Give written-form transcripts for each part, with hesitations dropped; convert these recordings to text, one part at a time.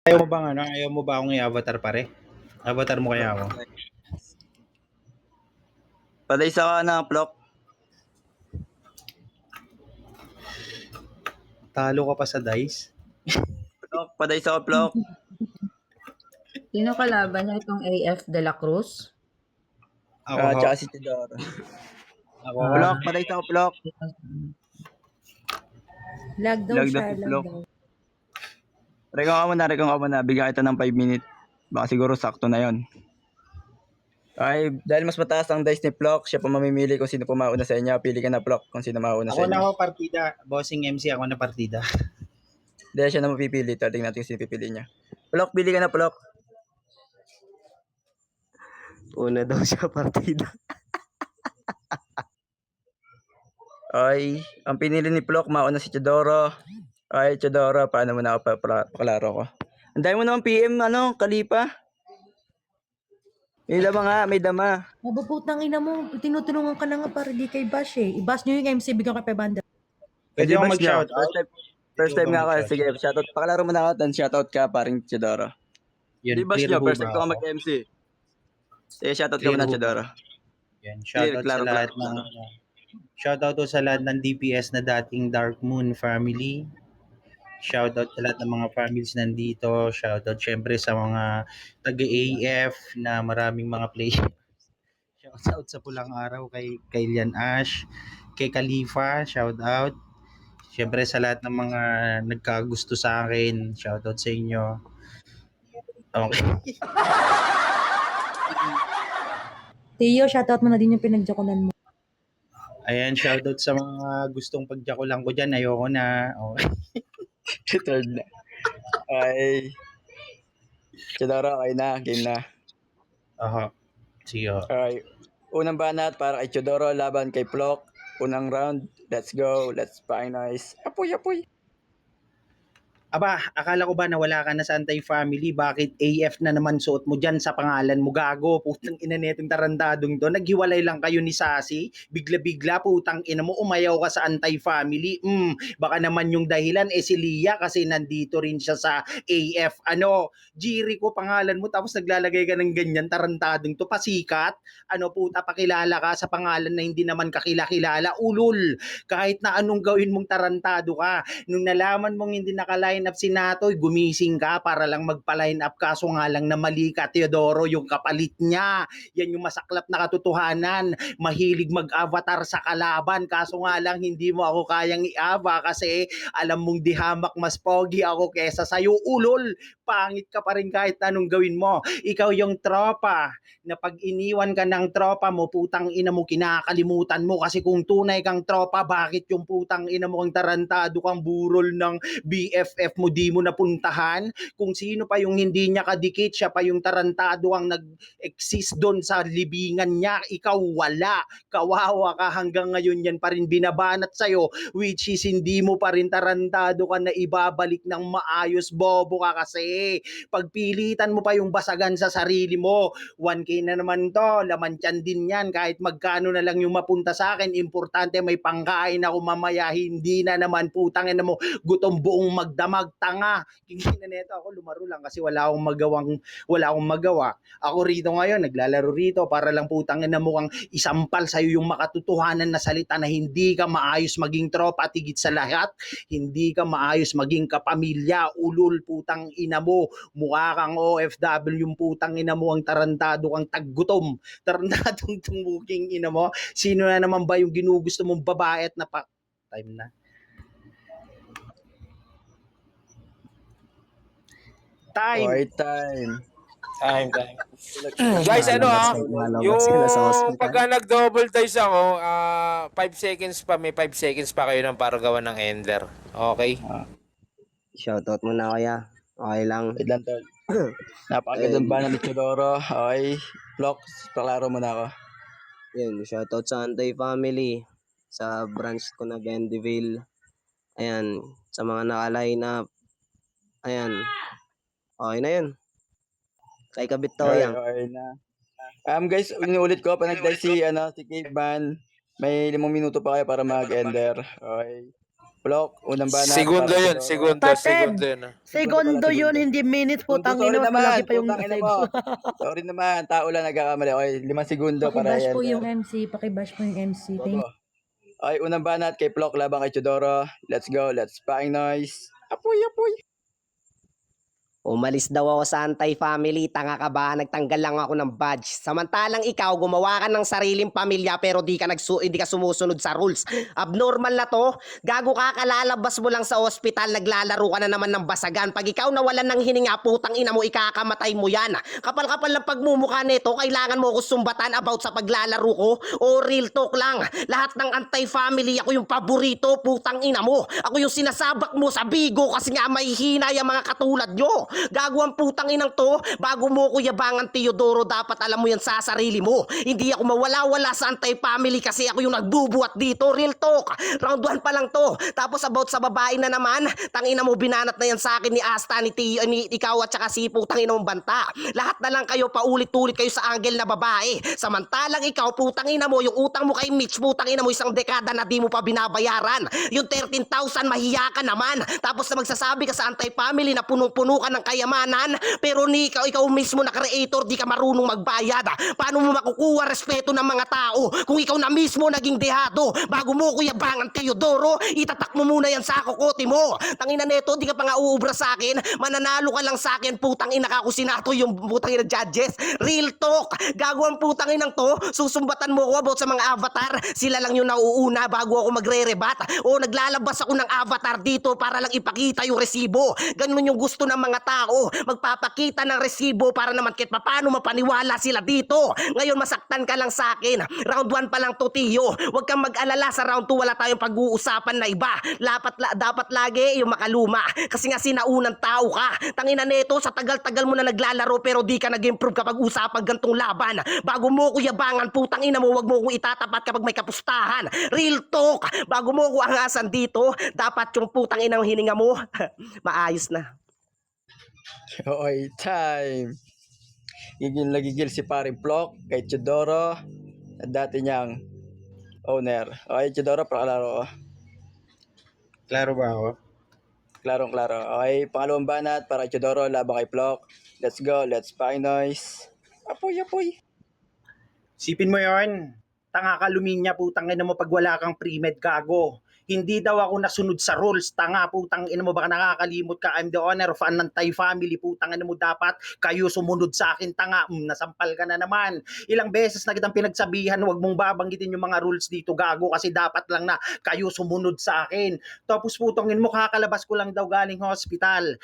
Ayaw mo ba akong i-avatar pare? Avatar mo kaya ako? Padaysa ka na, Plok. Talo ka pa sa dice? Plok, padaysa ka, Plok. Sino kalaban niya itong AF De La Cruz? Ako ho. Tsaka si Tidoro. Ako ho. Plok, padaysa ka, Plok. Lag daw Lag siya, daw si lag Plok. daw. Rekong ka muna. Bigyan kita ng 5 minutes. Baka siguro sakto na yon. Ay, dahil mas mataas ang dice ni Plok, siya pa mamimili kung sino pumauna sa inyo. Pili ka na, Plok, kung sino mauna Ako sa na inyo. ho partida. Bossing MC ako na partida. Dahil siya na mapipili. Tingnan natin kung sino pipili niya. Plok, pili ka na, Plok. Una daw siya partida. Ay, ang pinili ni Plok, mauna si Chidoro. Ay, Chidoro, paano mo na ako paklaro ko? Ang dami mo naman PM, Kalipa. May dama nga, may dama. Mababutang ina mo, tinutulungan ka na nga para di kay Bash eh. I-bash nyo yung MC, bigyan ka 500. Pwede Di ako ba mag-shout siya? out? First time Pwede nga ako ako. mag-shout Sige, shoutout. Pakalaro mo na ako, then shoutout ka, paring Chidoro. Yan, Di ba clear siya? ho First ba time ko nga ako? mag-MC. Sige, shoutout ka Clear muna, ho ba? Chidoro. Yan, Clear, shoutout sa klaro, lahat klaro, ng klaro. shoutout to sa lahat ng DPS na dating Dark Moon family. Shoutout sa lahat ng mga families nandito. Shoutout syempre sa mga taga-AF na maraming mga players. Shoutout sa Pulang Araw kay Lian Ash, kay Khalifa, shoutout. Syempre sa lahat ng mga nagkagusto sa akin, shoutout sa inyo. Okay. Tio, shoutout mo na din yung pinagjakulan mo. Ayan, shoutout sa mga gustong pagjakulan ko dyan. Ayoko na. Okay. Third na. Ay. Chidoro, okay na. Game na. Aha. Sige. Okay. Unang banat para kay Chidoro laban kay Plok. Unang round. Let's go. Let's finalize. Apoy, apoy. Aba, akala ko ba na wala ka na sa anti-family? Bakit AF na naman suot mo dyan sa pangalan mo? Gago, putang ina netong tarandadong to. Naghiwalay lang kayo ni Sassy. Bigla-bigla, putang ina mo, umayaw ka sa anti-family. Baka naman yung dahilan, si Lia kasi nandito rin siya sa AF. Jiri ko pangalan mo, tapos naglalagay ka ng ganyan, tarantadong to. Pasikat? Puta, pakilala ka sa pangalan na hindi naman kakilala. Ulul, kahit na anong gawin mong tarantado ka. Nung nalaman mong hindi naka-line up si Natoy, gumising ka para lang magpa-line up, kaso nga lang na mali ka, Teodoro, yung kapalit niya. Yan yung masaklap na katotohanan. Mahilig mag-avatar sa kalaban, kaso nga lang hindi mo ako kayang i-ava kasi alam mong dihamak mas pogi ako kesa sa'yo. Ulol, pangit ka pa rin kahit anong gawin mo. Ikaw yung tropa na pag iniwan ka ng tropa mo, putang ina mo, kinakalimutan mo kasi kung tunay kang tropa, bakit yung putang ina mo ang tarantado kang burol ng BFF mo di mo napuntahan? Kung sino pa yung hindi niya kadikit, siya pa yung tarantado ang nag-exist doon sa libingan niya. Ikaw wala. Kawawa ka hanggang ngayon yan pa rin binabanat sa'yo, which is hindi mo pa rin tarantado ka na ibabalik ng maayos. Bobo ka kasi. Pagpilitan mo pa yung basagan sa sarili mo. 1K na naman to, laman tiyan din yan. Kahit magkano na lang yung mapunta sa akin, importante may pangkain ako mamaya. Hindi na naman putang ina mo, gutom buong magdamag, tanga. Hindi na neto ako lumaro lang kasi wala akong magawa. Ako rito ngayon, naglalaro rito para lang putang ina mo kang isampal sa'yo yung makatotohanan na salita na hindi ka maayos maging tropa at higit sa lahat, hindi ka maayos maging kapamilya. Ulul, putang ina mo, mukha kang OFW yung putang ina mo, ang tarantado kang taggutom, tarantadong tumuking ina mo. Sino na naman ba yung ginugusto mong babae at time na. Time. Okay, time. Guys, yung sila sa hospital. pagka nag-double dice ako, 5 seconds pa, may 5 seconds pa kayo ng para gawa ng ender. Okay? Shoutout mo na kuya. Okay lang. Wait lang, tol. Napakagandang banat ni Chidoro. Okay. Plok, paklaro mo na ako. Yun, shoutout sa Antay family. Sa branch ko na Bendeville. Ayan, sa mga naka-line up. Ayan. Okay na yun. Kay Kabit to yan. Okay na. Guys, inuulit ko, pa nag-dice si Caveman, may 5 minuto pa kayo para mag-ender. Okay. Plok, unang banat. Segundo para kay yun, Chidoro. segundo, Pated! segundo yun. Segundo pala, yun, segundo. hindi minutes. Segundo, Putang sorry ina, mas naman. malaki pa yung Putang ina mo. segundo. Sorry naman, tao lang nagkakamali. Okay, 5 segundo para Pakibash po i-enter. yung MC. Pakibash po yung MC. Thank Bobo. Okay, unang banat kay Plok labang kay Chidoro. Let's go, let's packing noise. Apoy, apoy. Umalis daw ako sa anti-family, tanga ka ba? Nagtanggal lang ako ng badge. Samantalang ikaw, gumawa ka ng sariling pamilya pero hindi ka sumusunod sa rules. Abnormal na to. Gago ka, kalalabas mo lang sa ospital, naglalaro ka na naman ng basagan. Pag ikaw nawalan ng hininga, putang ina mo, ikakamatay mo yan. Kapal-kapal ng pagmumukha nito, kailangan mo ako sumbatan about sa paglalaro ko? O real talk lang? Lahat ng anti-family, ako yung paborito, putang ina mo. Ako yung sinasabak mo sa bigo kasi nga may hina yung mga katulad nyo. Gago ang putang inang to. Bago mo ko yabangan, Teodoro, dapat alam mo yan sa sarili mo. Hindi ako mawala-wala sa anti-family kasi ako yung nagbubuhat dito. Real talk. Round 1 pa lang to. Tapos about sa babae na naman, tangina mo, binanat na yan sa akin ni Asta, ni Tio, ni ikaw at saka si putang ina mong banta. Lahat na lang kayo, paulit-ulit kayo sa angle na babae. Samantalang ikaw, putang ina mo, yung utang mo kay Mitch, putang ina mo, isang dekada na di mo pa binabayaran. Yung 13,000, mahiya ka naman. Tapos na magsasabi ka sa anti-family na punong-puno ka ng kayamanan, pero ikaw mismo na creator, di ka marunong magbayad. Paano mo makukuha respeto ng mga tao kung ikaw na mismo naging dehado? Bago mo kuyabangan, Teodoro, itatak mo muna yan sa kokote mo. Tangina neto, di ka pa nga uubra sa akin, mananalo ka lang sa akin, putang ina ka, kusinato yung putang ina judges. Real talk, gago ang putang inang to, susumbatan mo ko about sa mga avatar, sila lang yung nauuna bago ako magre-rebat. O naglalabas ako ng avatar dito para lang ipakita yung resibo. Ganun yung gusto ng mga tao, magpapakita ng resibo para naman kahit paano mapaniwala sila dito. Ngayon masaktan ka lang sa akin. Round 1 pa lang to, Tiyo. Huwag kang mag-alala, sa round 2 wala tayong pag-uusapan na iba. Dapat lagi yung makaluma kasi nga sinaunang tao ka. Tangina neto, sa tagal-tagal mo na naglalaro pero di ka nag-improve kapag usapan gantong laban. Bago mo ko yabangan, putang ina mo, wag mo kong itatapat kapag may kapustahan. Real talk, bago mo ko angasan dito, dapat yung putang inang hininga mo maayos na. Okay, time. Gigil si paring Plok kay Chidoro at dati niyang owner. Okay, Chidoro, pakalaro. Klaro ba ako? Klarong-klaro. Okay, pangalawang banat para kay Chidoro labang kay Plok. Let's go, let's packing noise. Apoy, apoy. Sipin mo yon. Tanga ka, luminya, putang ina mo, pag wala kang pre-med, gago. Hindi daw ako nasunod sa rules, tanga, putang ina mo, baka nakakalimot ka. I'm the owner of an anti-family, putang ina mo, dapat kayo sumunod sa akin, tanga. Nasampal ka na naman. Ilang beses na kitang pinagsabihan, wag mong babanggitin yung mga rules dito, gago, kasi dapat lang na kayo sumunod sa akin. Tapos putang ina mo, kakalabas ko lang daw galing hospital.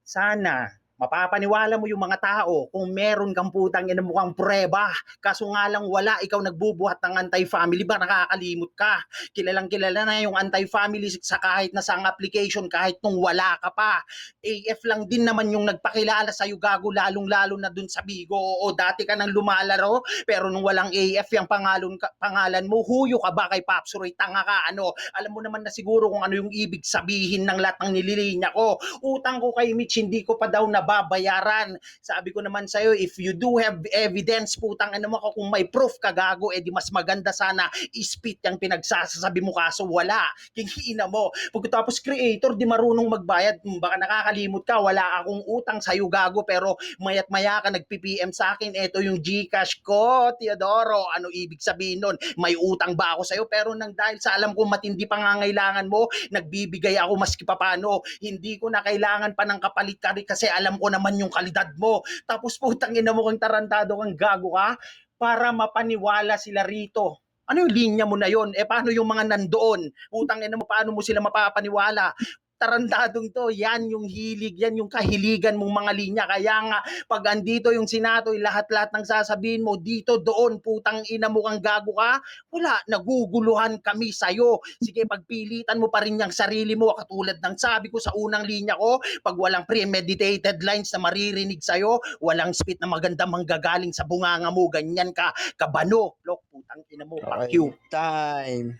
Sana mapapaniwala mo yung mga tao kung meron kang putang ina mukhang prueba. Kaso nga lang wala, ikaw nagbubuhat ng anti-family, ba nakakalimot ka? Kilalang kilala na yung anti-family sa kahit na sang application, kahit nung wala ka pa. AF lang din naman yung nagpakilala sa'yo, gago, lalong-lalo na dun sa Bigo. O dati ka nang lumalaro, pero nung walang AF yung pangalan mo, huyo ka ba kay Pops Roy? Tanga ka, ano? Alam mo naman na siguro kung ano yung ibig sabihin ng lahat ng nililinya ko. Utang ko kay Mitch, hindi ko pa daw nababayaran. Sabi ko naman sa'yo, if you do have evidence, putang ano mo, kung may proof ka, gago, edi mas maganda sana ispit yung pinagsasabi mo, kaso wala. Kingina mo. Pagkatapos creator, di marunong magbayad. Baka nakakalimot ka, wala akong utang sa'yo, gago, pero mayat maya ka nagpi-PM sa akin, eto yung Gcash ko, Teodoro. Ano ibig sabihin nun? May utang ba ako sa'yo? Pero nang dahil sa alam ko matindi pangangailangan mo, nagbibigay ako maski papano. Hindi ko na kailangan pa ng kapalit ka kasi alam ko naman yung kalidad mo. Tapos putang ina mo kang tarantado kang gago ka para mapaniwala sila rito. Ano yung linya mo na yon? Paano yung mga nandoon? Putang ina mo, paano mo sila mapapaniwala? Tarantadong to, yan yung hilig, yan yung kahiligan mong mga linya. Kaya nga, pag andito yung Senatoy, lahat-lahat ng sasabihin mo, dito, doon, putang ina mo kang gago ka, wala, naguguluhan kami sa'yo. Sige, pagpilitan mo pa rin yung sarili mo, katulad ng sabi ko sa unang linya ko, pag walang premeditated lines na maririnig sa'yo, walang spit na maganda manggagaling sa bunganga mo, ganyan ka, kabano. Lok, putang ina mo, fuck Okay, you. time.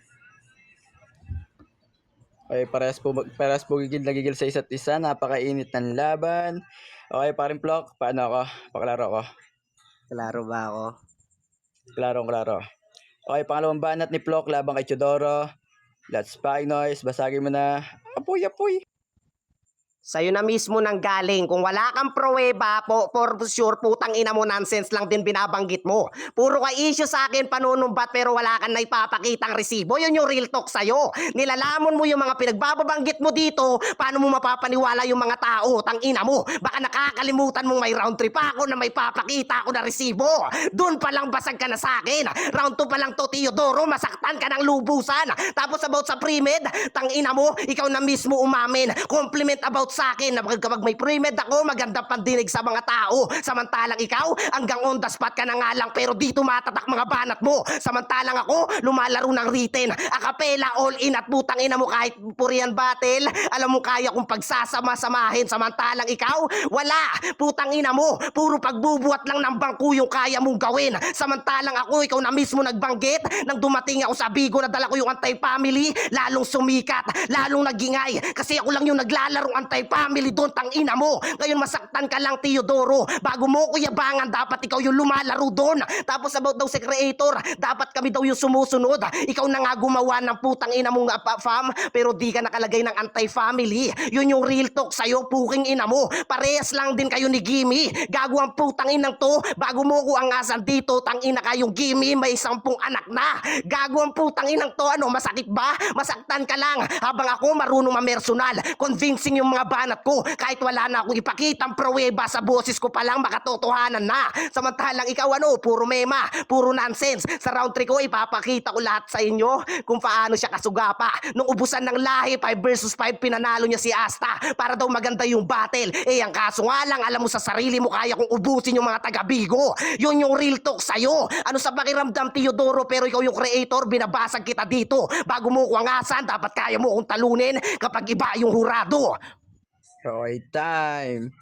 Okay, parehas po gigil sa isa't isa. Napakainit ng laban. Okay, paring Plok, paano ako? Paklaro ko. Klaro ba ako? Klaro. Okay, pangalawang banat ni Plok labang kay Chidoro. Let's pack noise. Basagin mo na. Apoy, apoy. Sa'yo na mismo nang galing. Kung wala kang pruweba, for sure, putang ina mo, nonsense lang din binabanggit mo. Puro ka issue sa akin, panunumbat, pero wala kang naipapakitang resibo. Yun yung real talk sa'yo. Nilalamon mo yung mga pinagbababanggit mo dito, paano mo mapapaniwala yung mga tao? Tang ina mo, baka nakakalimutan mong may round 3 pa ako na may papakita ako na resibo. Doon pa lang basag ka na sa akin. Round 2 pa lang to, Teodoro, masaktan ka ng lubusan. Tapos about sa pre-med, tang ina mo, ikaw na mismo umamin. Compliment about sa akin na kapag may pre-med ako, maganda pandinig sa mga tao. Samantalang ikaw, hanggang on the spot ka na nga lang, pero dito matatak mga banat mo. Samantalang ako, lumalaro ng written, akapela, all in, at putang ina mo kahit purian battle, alam mo kaya kung pagsasama-samahin. Samantalang ikaw, wala. Putang ina mo, puro pagbubuhat lang ng bangko yung kaya mong gawin. Samantalang ako, ikaw na mismo nagbanggit nang dumating ako sa Bigo na dala ko yung anti-family, lalong sumikat, lalong nagingay. Kasi ako lang yung naglalarong anti-family doon, tang ina mo. Ngayon masaktan ka lang, Teodoro. Bago mo ko yabangan, dapat ikaw yung lumalaro doon. Tapos about daw si creator, dapat kami daw yung sumusunod. Ikaw na nga gumawa ng putang ina mong fam, pero di ka nakalagay ng anti-family. Yun yung real talk sa'yo, puking ina mo. Parehas lang din kayo ni Gimme. Gago ang putang inang to. Bago mo ko angasan dito, tang ina kayong Gimme, may 10 anak na. Gago ang putang inang to. Ano, masakit ba? Masaktan ka lang. Habang ako marunong mamersonal, convincing yung mga banat ko. Kahit wala na akong ipakitang pruweba, sa boses ko pa lang makatotohanan na. Samantalang ikaw ano, puro mema, puro nonsense. Sa round 3 ko, ipapakita ko lahat sa inyo kung paano siya kasugapa. Nung ubusan ng lahi, 5 versus 5, pinanalo niya si Asta para daw maganda yung battle. Eh, ang kaso nga lang, alam mo sa sarili mo, kaya kong ubusin yung mga taga-Bigo. Yun yung real talk sa'yo. Ano sa pakiramdam, Teodoro, pero ikaw yung creator, binabasag kita dito. Bago mo ko angasan, dapat kaya mo akong talunin kapag iba yung hurado. Okay, time.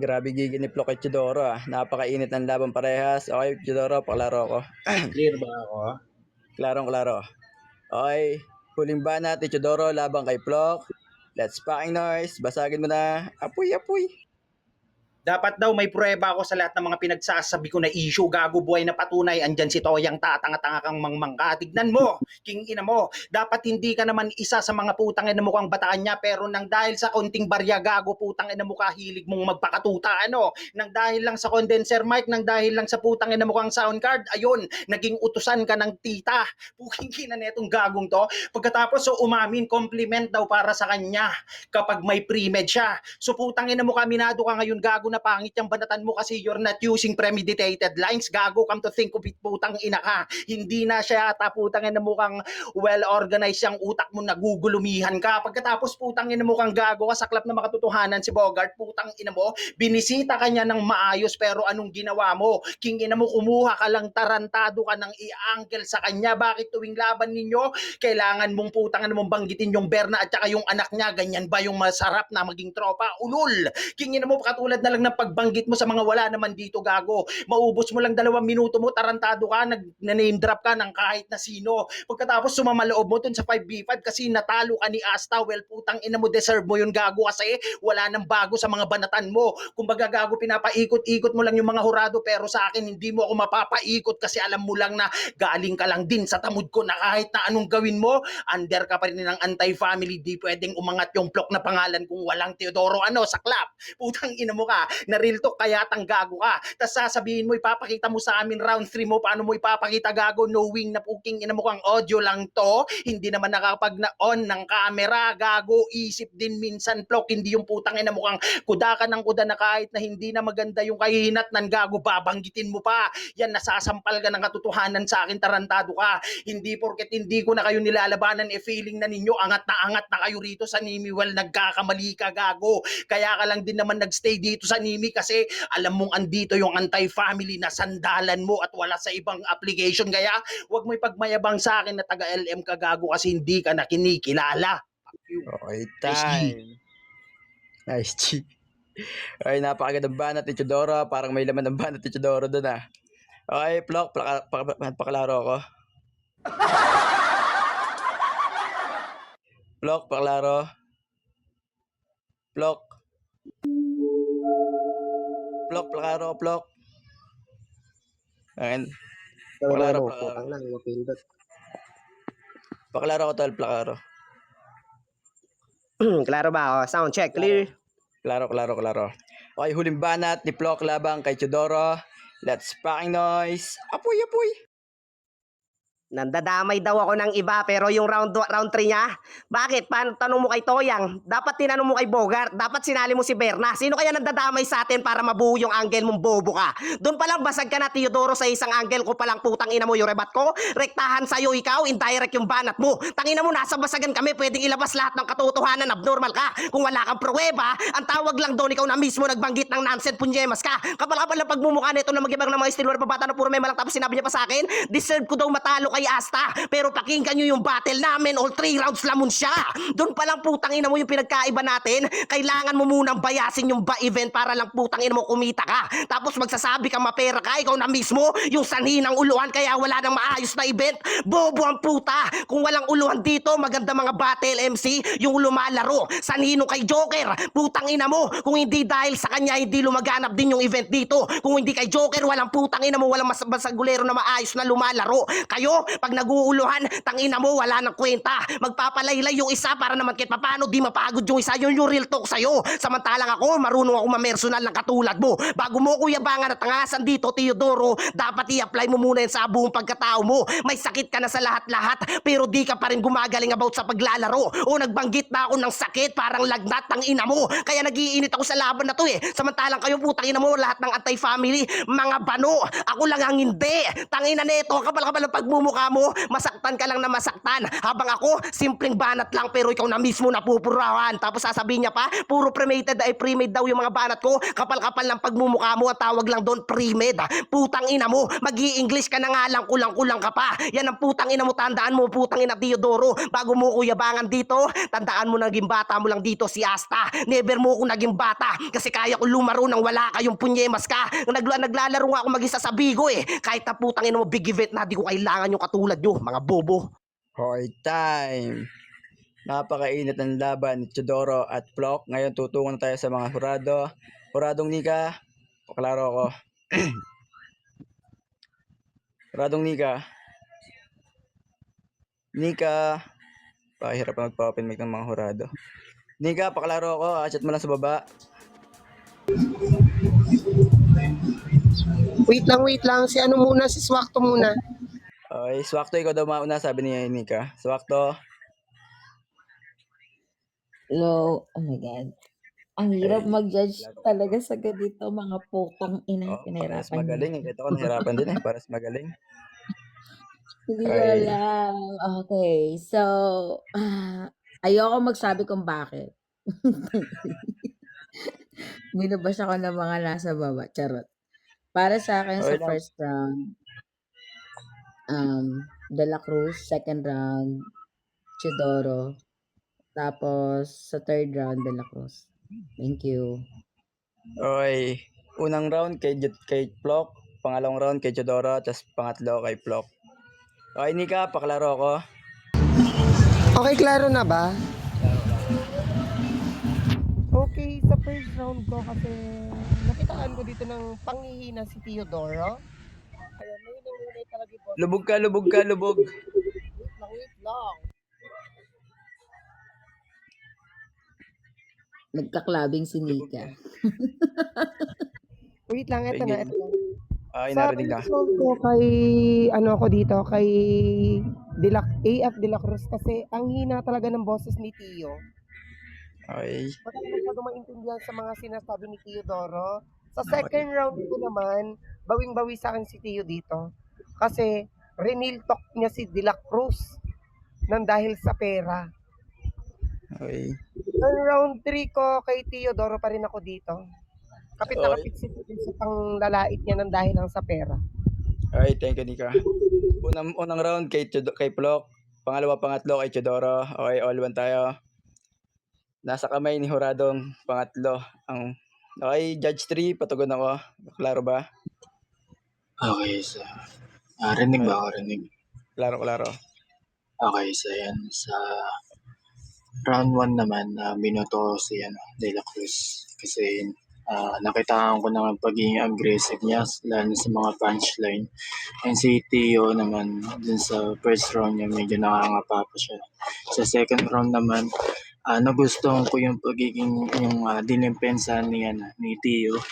Grabe gigil ni Plok at Chidoro ah. Napakainit ng laban parehas. Okay, Chidoro, paklaro ko. Clear ba ako? Klarong-klaro. Okay, huling banat ni Chidoro laban kay Plok. Let's packing noise. Basagin mo na. Apoy, apoy. Dapat daw may pruweba ako sa lahat ng mga pinagsasabi ko na issue. Gago buhay na patunay. Andyan si Toyang tatanga-tanga kang mangmangka. Tignan mo, king ina mo. Dapat hindi ka naman isa sa mga putang ina mo kang bataan niya. Pero nang dahil sa konting barya, gago putang ina mo ka, hilig mong magpakatuta. Ano? Nang dahil lang sa condenser mic, nang dahil lang sa putang ina mo kang sound card, ayun, naging utusan ka ng tita. Puking ina netong gagong to. Pagkatapos so umamin, compliment daw para sa kanya kapag may pre-med siya. So putang ina mo ka, minado ka ngayon, gago na pangit yung banatan mo kasi you're not using premeditated lines. Gago, come to think of it, putang ina ka. Hindi na siya ata putang ina mo kang well-organized yung utak mo, nagugulumihan ka. Pagkatapos putang ina mo kang gago ka, saklap na makatotohanan si Bogart, putang ina mo, binisita ka niya ng maayos pero anong ginawa mo? King ina mo, kumuha ka lang, tarantado ka ng i-angle sa kanya. Bakit tuwing laban ninyo, kailangan mong putang ina mong banggitin yung Berna at saka yung anak niya? Ganyan ba yung masarap na maging tropa? Ulol! King ina mo, katulad na lang ng pagbanggit mo sa mga wala naman dito, gago. Maubos mo lang 2 minuto mo, tarantado ka, nag-name drop ka ng kahit na sino. Pagkatapos sumamaloob mo dun sa 5v5 kasi natalo ka ni Asta. Well, putang ina mo, deserve mo yun, gago, kasi wala nang bago sa mga banatan mo. Kumbaga, gago, pinapaikot-ikot mo lang yung mga hurado, pero sa akin hindi mo ako mapapaikot kasi alam mo lang na galing ka lang din sa tamod ko na kahit na anong gawin mo, under ka pa rin ng anti-family. Di pwedeng umangat yung Plok na pangalan kung walang Teodoro. Ano, saklap. Putang ina mo ka, na real talk kaya tanggago ka. Tapos sasabihin mo, ipapakita mo sa amin round 3 mo, paano mo ipapakita, gago, knowing na puking ina mo kang audio lang to, hindi naman nakapag na on ng camera, gago, isip din minsan, Plok, hindi yung putang ina mo kang kuda ka ng kuda na kahit na hindi na maganda yung kahinatnan, gago, babanggitin mo pa. Yan, nasasampal ka ng katotohanan sa akin, tarantado ka. Hindi porket hindi ko na kayo nilalabanan, feeling na ninyo angat na kayo rito sa Nimi. Well, nagkakamali ka, gago. Kaya ka lang din naman nagstay dito sa Nimi kasi alam mong andito yung anti-family na sandalan mo at wala sa ibang application. Kaya wag mo ipagmayabang sa akin na taga-LM ka, gago, kasi hindi ka na kinikilala. Okay, time. Nice, G. Okay, napakagandang banat ni Chidoro. Parang may laman ng banat ni Chidoro doon ah. Okay, Plok, paklaro ko. Plok, paklaro. Plok. Plok, paklaro, Plok. Ayan. Pero Paklaro, ano, paklaro. putang lang, mapindot. Paklaro ko, tol. Paklaro. Klaro ba? Oh, sound check, clear. Klaro. Okay, huling banat ni Plok labang kay Chidoro. Let's fucking noise. Apoy. Nandadamay daw ako ng iba pero yung round 3 niya, bakit? Paano tanong mo kay Toyang? Dapat tinanong mo kay Bogart. Dapat sinali mo si Berna. Sino kaya nandadamay sa atin para mabuo yung angle mong bobo ka? Doon pa lang basag ka na, Teodoro, sa isang angle ko palang putang ina mo yung rebat ko. Rektahan sa'yo ikaw, indirect yung banat mo. Tangina mo, nasa basagan kami, pwedeng ilabas lahat ng katotohanan, abnormal ka. Kung wala kang pruweba, ang tawag lang doon, ikaw na mismo nagbanggit ng nonsense, punyemas ka. Kapal-kapal ng pagmumukha nito na mag-ibang ng mga estilo na pabata na puro may malang tapos sinabi niya pa sa akin, deserve ko daw matalo kay Asta. Pero pakinggan nyo yung battle namin, all 3 rounds lamon siya. Doon pa lang putang ina mo yung pinagkaiba natin. Kailangan mo munang bayasin yung event para lang putang ina mo kumita ka. Tapos magsasabi ka mapera ka, ikaw na mismo yung sanhi ng uluhan kaya wala nang maayos na event. Bobo ang puta. Kung walang uluhan dito, maganda mga battle MC yung lumalaro. Sanhi nung kay Joker, putang ina mo. Kung hindi dahil sa kanya, hindi lumaganap din yung event dito. Kung hindi kay Joker, walang putang ina mo, walang masagulero na maayos na lumalaro. Kayo, pag naguuluhan, tangina mo, wala nang kwenta. Magpapalaylay yung isa para naman kahit papano di mapagod yung isa. Yun yung real talk sa'yo. Samantalang ako, marunong ako mamersonal ng katulad mo. Bago mo kuyabangan at tangasan dito, Teodoro, dapat i-apply mo muna yan sa buong pagkatao mo. May sakit ka na sa lahat-lahat, pero di ka pa rin gumagaling about sa paglalaro. O nagbanggit na ako ng sakit, parang lagnat ng ina mo. Kaya nagiinit ako sa laban na to eh. Samantalang kayo, putang ina mo, lahat ng anti-family, mga bano. Ako lang ang hindi. Tangina neto, kapal-kapal ng pagmumukha mo, masaktan ka lang na masaktan. Habang ako, simpleng banat lang pero ikaw na mismo napupurawan. Tapos sasabihin niya pa, puro pre-made daw yung mga banat ko. Kapal-kapal ng pagmumukha mo, ang tawag lang doon pre-made. Putang ina mo, mag-i-English ka na nga lang, kulang-kulang ka pa. Yan ang putang ina mo, tandaan mo, putang ina Teodoro. Bago mo kuyabangan dito, tandaan mo naging bata mo lang dito si Asta. Never mo ako naging bata kasi kaya ko lumaro nang wala kayong punyemas ka. Naglalaro nga ako mag-isa sa Bigo eh. Kahit na putang ina mo big event na di ko kailangan yung katulad nyo, mga bobo. Okay, time. Napakainit ng laban ni Chidoro at Plok. Ngayon tutungo na tayo sa mga hurado. Huradong Nika, paklaro ko. Huradong Nika. Nika, pakihirap na magpa-open mic ng mga hurado. Nika, paklaro ko. Chat mo lang sa baba. Wait lang. Si ano muna, si Swakto muna. Okay, Swakto, ikaw daw mauna, sabi ni Nika. Swakto. Low, oh my God. Ang hirap Ay, mag-judge talaga sa ganito, mga putong ina. parehas Pinahirapan niyo magaling. ako. Kita ko nahirapan din eh. Parehas magaling. Hindi ko Okay. alam. Okay, so, ayoko magsabi kung bakit. Binabash ako ng mga nasa baba. Charot. Para sa akin Okay sa lang. first round, De La Cruz. Second round, Chidoro. Tapos, sa third round, De La Cruz. Thank you. Okay. Unang round kay Plok. Pangalawang round kay Chidoro. Tapos pangatlo kay Plok. Okay, Nika, paklaro ko. Okay, klaro na ba? Okay, sa first round ko kasi nakitaan ko dito ng panghihina si Teodoro. Kaya may nangunay talaga po. Lubog ka. Wait lang. Nagkaklabing si Lubog Nika. ka. Wait lang, eto na. Okay, Sa narinig na. first round ko kay, ako dito, kay AF De La Cruz kasi ang hina talaga ng boses ni Tio. Okay. Baka masyado maintindihan sa mga sinasabi ni Teodoro. Sa second round ko naman, bawing-bawi sa akin si Tio dito. Kasi renil talk niya si De La Cruz nang dahil sa pera. Okay. Ang round 3 ko kay Teodoro pa rin ako dito. Kapit na Okay. kapit si Tio sa panglalait niya nang dahil lang sa pera. Okay, thank you, Nika. Unang round kay Plok. Pangalawa, pangatlo kay Chidoro. Okay, all one tayo. Nasa kamay ni Huradong pangatlo. Okay, Judge 3, patugon ako. Klaro ba? Okay, so rinig ba ako? Rinig. Klaro. Okay, so yan. Sa round 1 naman, binoto ko si De La Cruz. Kasi Nakitaan ko na ang pagiging aggressive niya, lalo sa mga punchline. And si Tio naman, dun sa first round niya, medyo nakangapa pa siya. Sa second round naman, nagustuhan ko yung dinimpensa ni Tio,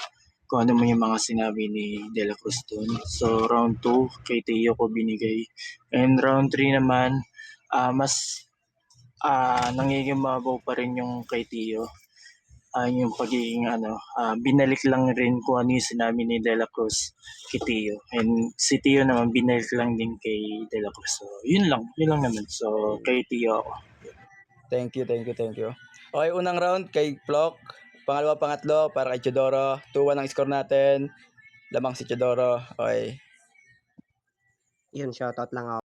kung ano mo yung mga sinabi ni De La Cruz doon. So, round 2, kay Tio ko binigay. And round 3 naman, mas nangingibabaw pa rin yung kay Tio. Yung pagiging binalik lang rin kung ano yung sinabi ni De La Cruz kay Tio. And si Tio naman, binalik lang din kay De La Cruz. So, yun lang naman. So, kay Tio ako. Thank you. Okay, unang round kay Flock. Pangalawa, pangatlo para kay Chidoro. 2-1 ang score natin. Lamang si Chidoro. Okay. Yun, shoutout lang ako.